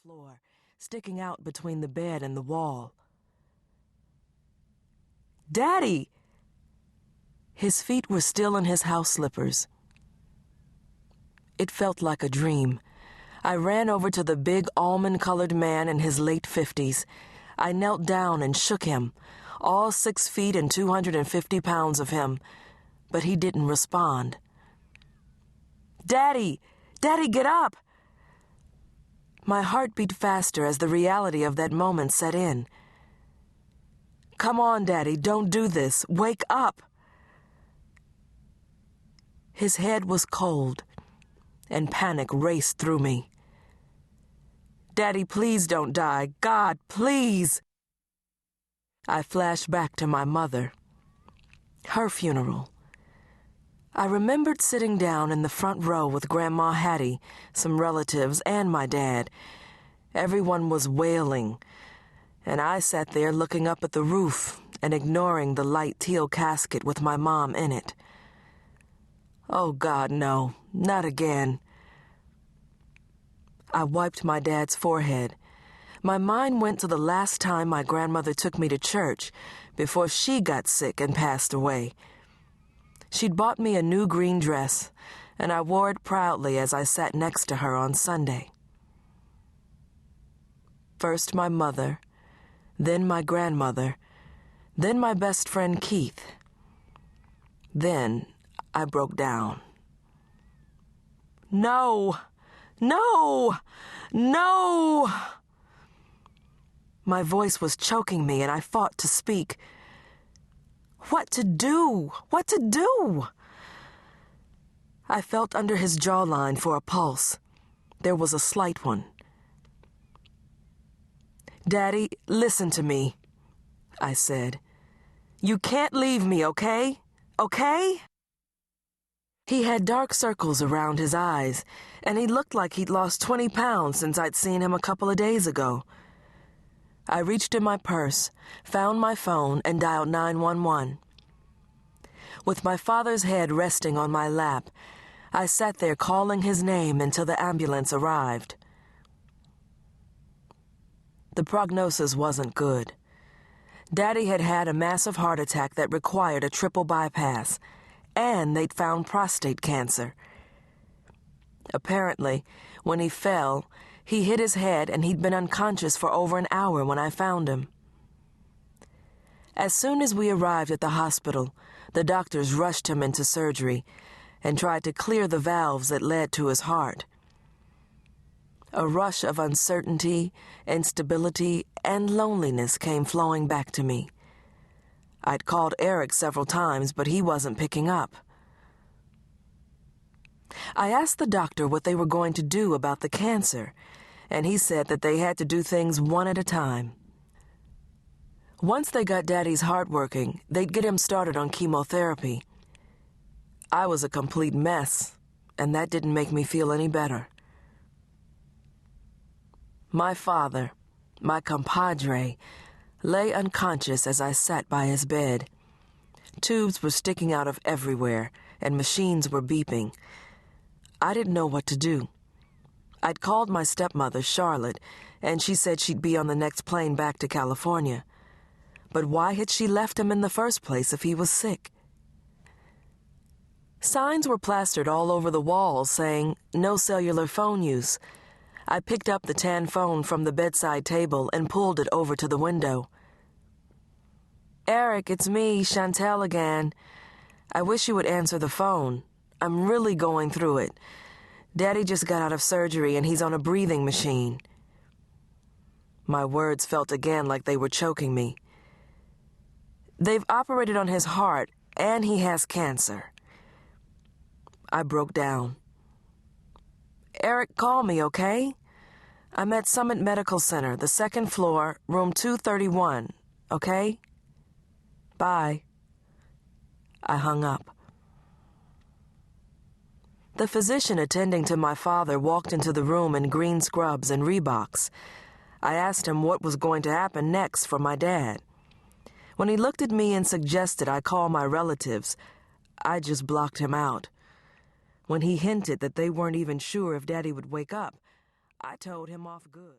floor, sticking out between the bed and the wall. "Daddy!" His feet were still in his house slippers. It felt like a dream. I ran over to the big almond-colored man in his late 50s. I knelt down and shook him, all 6 feet and 250 pounds of him, but he didn't respond. "Daddy! Daddy, get up!" My heart beat faster as the reality of that moment set in. "Come on, Daddy, don't do this. Wake up!" His head was cold, and panic raced through me. "Daddy, please don't die. God, please!" I flashed back to my mother. Her funeral. I remembered sitting down in the front row with Grandma Hattie, some relatives, and my dad. Everyone was wailing, and I sat there looking up at the roof and ignoring the light teal casket with my mom in it. Oh, God, no, not again. I wiped my dad's forehead. My mind went to the last time my grandmother took me to church before she got sick and passed away. She'd bought me a new green dress, and I wore it proudly as I sat next to her on Sunday. First my mother, then my grandmother, then my best friend Keith. Then I broke down. "No! No! No!" My voice was choking me, and I fought to speak. What to do? What to do? I felt under his jawline for a pulse. There was a slight one. "Daddy, listen to me," I said. "You can't leave me, okay? Okay?" He had dark circles around his eyes, and he looked like he'd lost 20 pounds since I'd seen him a couple of days ago. I reached in my purse, found my phone, and dialed 911. With my father's head resting on my lap, I sat there calling his name until the ambulance arrived. The prognosis wasn't good. Daddy had had a massive heart attack that required a triple bypass, and they'd found prostate cancer. Apparently, when he fell, he hit his head and he'd been unconscious for over an hour when I found him. As soon as we arrived at the hospital, the doctors rushed him into surgery and tried to clear the valves that led to his heart. A rush of uncertainty, instability, and loneliness came flowing back to me. I'd called Eric several times, but he wasn't picking up. I asked the doctor what they were going to do about the cancer, and he said that they had to do things one at a time. Once they got Daddy's heart working, they'd get him started on chemotherapy. I was a complete mess, and that didn't make me feel any better. My father, my compadre, lay unconscious as I sat by his bed. Tubes were sticking out of everywhere, and machines were beeping. I didn't know what to do. I'd called my stepmother, Charlotte, and she said she'd be on the next plane back to California. But why had she left him in the first place if he was sick? Signs were plastered all over the walls saying, "No cellular phone use." I picked up the tan phone from the bedside table and pulled it over to the window. "Eric, it's me, Chantell again. I wish you would answer the phone. I'm really going through it. Daddy just got out of surgery and he's on a breathing machine." My words felt again like they were choking me. "They've operated on his heart and he has cancer." I broke down. "Eric, call me, okay? I'm at Summit Medical Center, the 2nd floor, room 231, okay? Bye." I hung up. The physician attending to my father walked into the room in green scrubs and Reeboks. I asked him what was going to happen next for my dad. When he looked at me and suggested I call my relatives, I just blocked him out. When he hinted that they weren't even sure if Daddy would wake up, I told him off good.